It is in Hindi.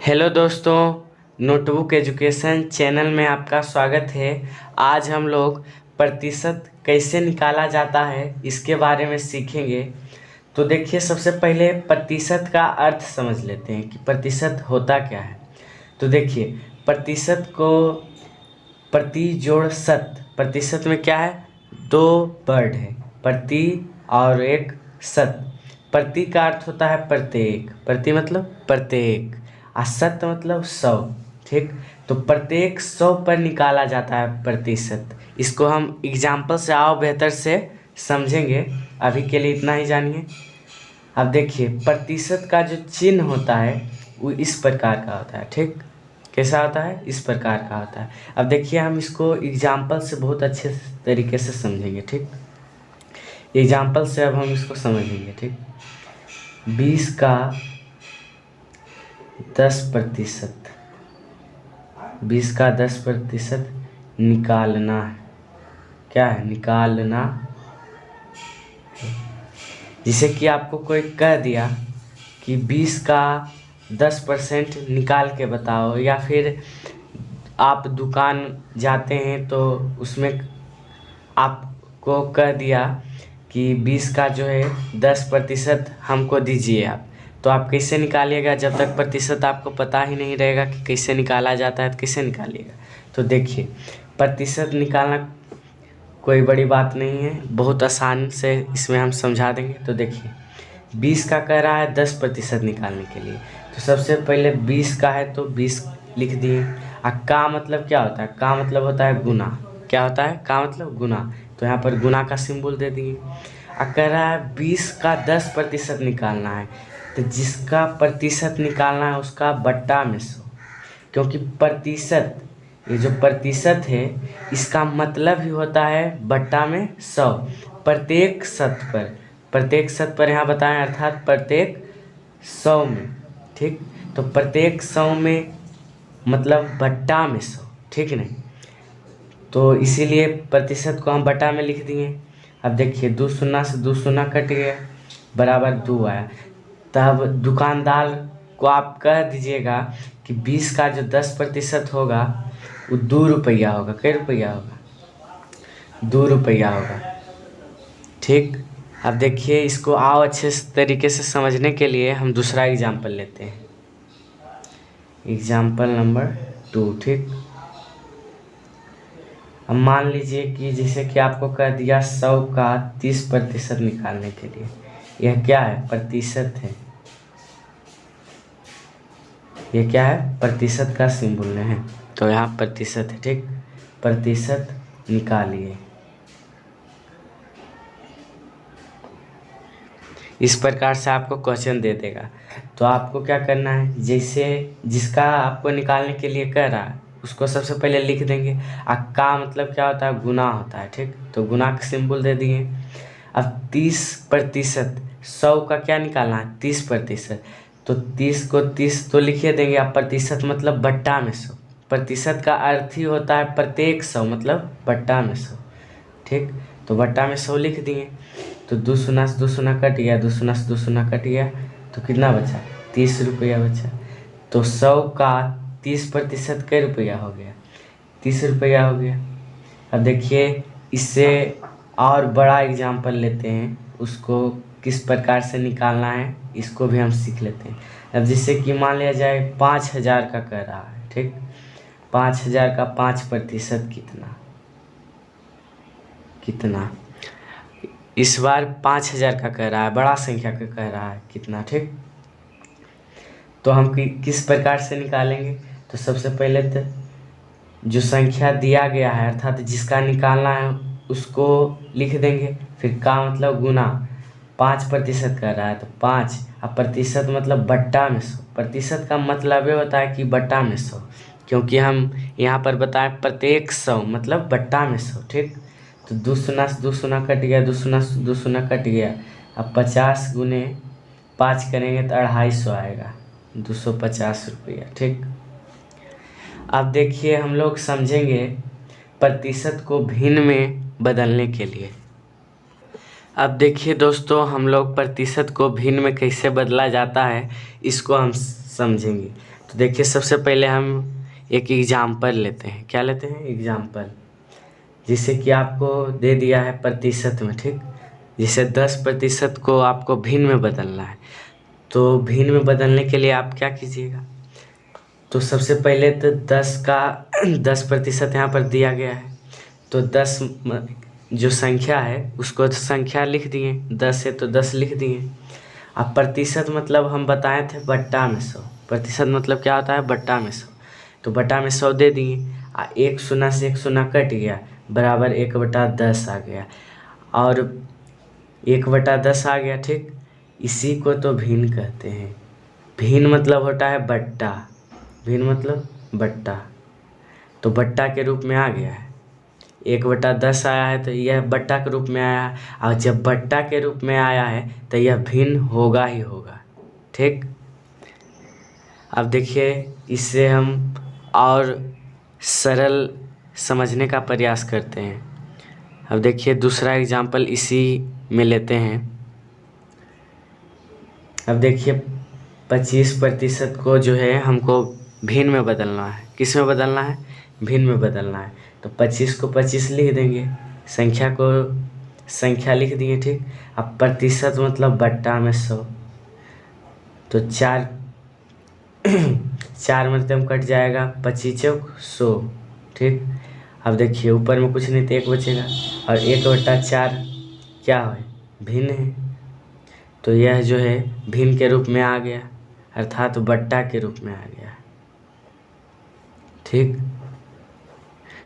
हेलो दोस्तों, नोटबुक एजुकेशन चैनल में आपका स्वागत है। आज हम लोग प्रतिशत कैसे निकाला जाता है इसके बारे में सीखेंगे। तो देखिए, सबसे पहले प्रतिशत का अर्थ समझ लेते हैं कि प्रतिशत होता क्या है। तो देखिए, प्रतिशत को प्रति जोड़ शत, प्रतिशत में क्या है, दो वर्ड है, प्रति और एक शत। प्रति का अर्थ होता है प्रत्येक, प्रति मतलब प्रत्येक, और शत मतलब 100। ठीक, तो प्रत्येक 100 पर निकाला जाता है प्रतिशत। इसको हम एग्जाम्पल से आओ बेहतर से समझेंगे। अभी के लिए इतना ही जानिए। अब देखिए, प्रतिशत का जो चिन्ह होता है वो इस प्रकार का होता है। ठीक, कैसा होता है, इस प्रकार का होता है। अब देखिए, हम इसको एग्जाम्पल से बहुत अच्छे तरीके से समझेंगे। ठीक, एग्जाम्पल से अब हम इसको समझेंगे। ठीक, 20 का 10%, 20 का 10% निकालना है। क्या है, निकालना। जैसे कि आपको कोई कह दिया कि 20 का 10% निकाल के बताओ, या फिर आप दुकान जाते हैं तो उसमें आपको कह दिया कि 20 का जो है 10% हमको दीजिए आप। तो आप कैसे निकालिएगा, जब तक प्रतिशत आपको पता ही नहीं रहेगा कि कैसे निकाला जाता है तो कैसे निकालिएगा। तो देखिए, प्रतिशत निकालना कोई बड़ी बात नहीं है, बहुत आसान से इसमें हम समझा देंगे। तो देखिए, 20 का कह रहा है 10% निकालने के लिए। तो सबसे पहले 20 का है तो 20 लिख दिए। का मतलब क्या होता है, का मतलब होता है गुना। क्या होता है, का मतलब गुना। तो यहाँ पर गुना का सिंबल दे दिए। कह रहा है 20 का 10% निकालना है, तो जिसका प्रतिशत निकालना है उसका बट्टा में 100। क्योंकि प्रतिशत, ये जो प्रतिशत है इसका मतलब ही होता है बट्टा में 100। प्रत्येक शत पर, प्रत्येक शत पर यहाँ बताएं, अर्थात प्रत्येक 100 में। ठीक, तो प्रत्येक 100 में मतलब बट्टा में 100। ठीक नहीं, तो इसीलिए प्रतिशत को हम बट्टा में लिख दिए। अब देखिए, 2 शून्य से 2 शून्य कट गया, बराबर 2 आया। तब दुकानदार को आप कह दीजिएगा कि 20 का जो 10% होगा वो 2 रुपया होगा। कै रुपया होगा, 2 रुपया होगा। ठीक, अब देखिए, इसको आओ अच्छे तरीके से समझने के लिए हम दूसरा एग्जाम्पल लेते हैं, एग्जाम्पल नंबर 2। ठीक, अब मान लीजिए कि जैसे कि आपको कह दिया 100 का 30% निकालने के लिए। यह क्या है, प्रतिशत है। ये क्या है, प्रतिशत का सिंबल है, तो यहाँ प्रतिशत है। ठीक, प्रतिशत निकालिए। इस प्रकार से आपको क्वेश्चन दे देगा। तो आपको क्या करना है, जैसे जिसका आपको निकालने के लिए कह रहा है उसको सबसे पहले लिख देंगे। का मतलब क्या होता है, गुना होता है। ठीक, तो गुना का सिंबल दे दिए। अब 30%, 100 का क्या निकालना है, 30%। तो 30 को 30 तो लिखिए देंगे। आप प्रतिशत मतलब बट्टा में 100। प्रतिशत का अर्थ ही होता है प्रत्येक 100 मतलब बट्टा में 100। ठीक, तो बट्टा में 100 लिख दिए। तो 2 शून्य से 2 शून्य कट गया, 2 शून्य से 2 शून्य कट गया, तो कितना बचा, 30 रुपया बचा। तो 100 का 30% कै रुपया हो गया, 30 रुपया हो गया। अब देखिए, इससे और बड़ा एग्जाम्पल लेते हैं, उसको किस प्रकार से निकालना है इसको भी हम सीख लेते हैं। अब जैसे कि मान लिया जाए 5000 का कह रहा है। ठीक, 5000 का 5% कितना, कितना। इस बार 5000 का कह रहा है, बड़ा संख्या का कह रहा है कितना। ठीक, तो हम किस प्रकार से निकालेंगे। तो सबसे पहले तो जो संख्या दिया गया है अर्थात जिसका निकालना है उसको लिख देंगे। फिर का मतलब गुना, 5% कर रहा है तो 5, अब प्रतिशत मतलब बट्टा में 100। प्रतिशत का मतलब ये होता है कि बट्टा में 100, क्योंकि हम यहाँ पर बताएं प्रत्येक 100 मतलब बट्टा में 100। ठीक, तो 2 शून्य से 2 शून्य कट गया, 2 शून्य से 2 शून्य कट गया। अब 50 गुने 5 करेंगे तो 250 आएगा, 250 रुपया। ठीक, अब देखिए, हम लोग समझेंगे प्रतिशत को भिन्न में बदलने के लिए। अब देखिए दोस्तों, हम लोग प्रतिशत को भिन्न में कैसे बदला जाता है इसको हम समझेंगे। तो देखिए, सबसे पहले हम एक एग्जाम्पल लेते हैं। क्या लेते हैं? एग्जाम्पल। जिससे कि आपको दे दिया है प्रतिशत में, ठीक। जिसे 10% को आपको भिन्न में बदलना है। तो भिन्न में बदलने के लिए आप क्या कीजिएगा? तो सबसे पहले तो 10 का 10% यहाँ पर दिया गया है। तो 10 जो संख्या है उसको संख्या लिख दिए, 10 है तो 10 लिख दिए। अब प्रतिशत मतलब हम बताए थे बट्टा में 100। प्रतिशत मतलब क्या होता है? बट्टा में 100। तो बट्टा में 100 दे दिए। एक शून्य से एक शून्य कट गया, बराबर 1/10 आ गया। और 1/10 आ गया, ठीक। इसी को तो भिन्न कहते हैं। भिन्न मतलब होता है बट्टा। भिन्न मतलब बट्टा। तो बट्टा के रूप में आ गया है। 1/10 आया है तो यह बट्टा के रूप में आया है। और जब बट्टा के रूप में आया है तो यह भिन्न होगा ही होगा, ठीक। अब देखिए, इससे हम और सरल समझने का प्रयास करते हैं। अब देखिए, दूसरा एग्जाम्पल इसी में लेते हैं। अब देखिए, 25% को जो है हमको भिन्न में बदलना है। किस में बदलना है? भिन्न में बदलना है। तो 25 को 25 लिख देंगे, संख्या को संख्या लिख दिए, ठीक। अब प्रतिशत मतलब बट्टा में 100। तो 4 मतलब कट जाएगा, 25 चौक 100, ठीक। अब देखिए, ऊपर में कुछ नहीं तो 1 बचेगा। और 1/4 क्या है? भिन्न है। तो यह जो है भिन्न के रूप में आ गया, अर्थात बट्टा के रूप में आ गया, ठीक।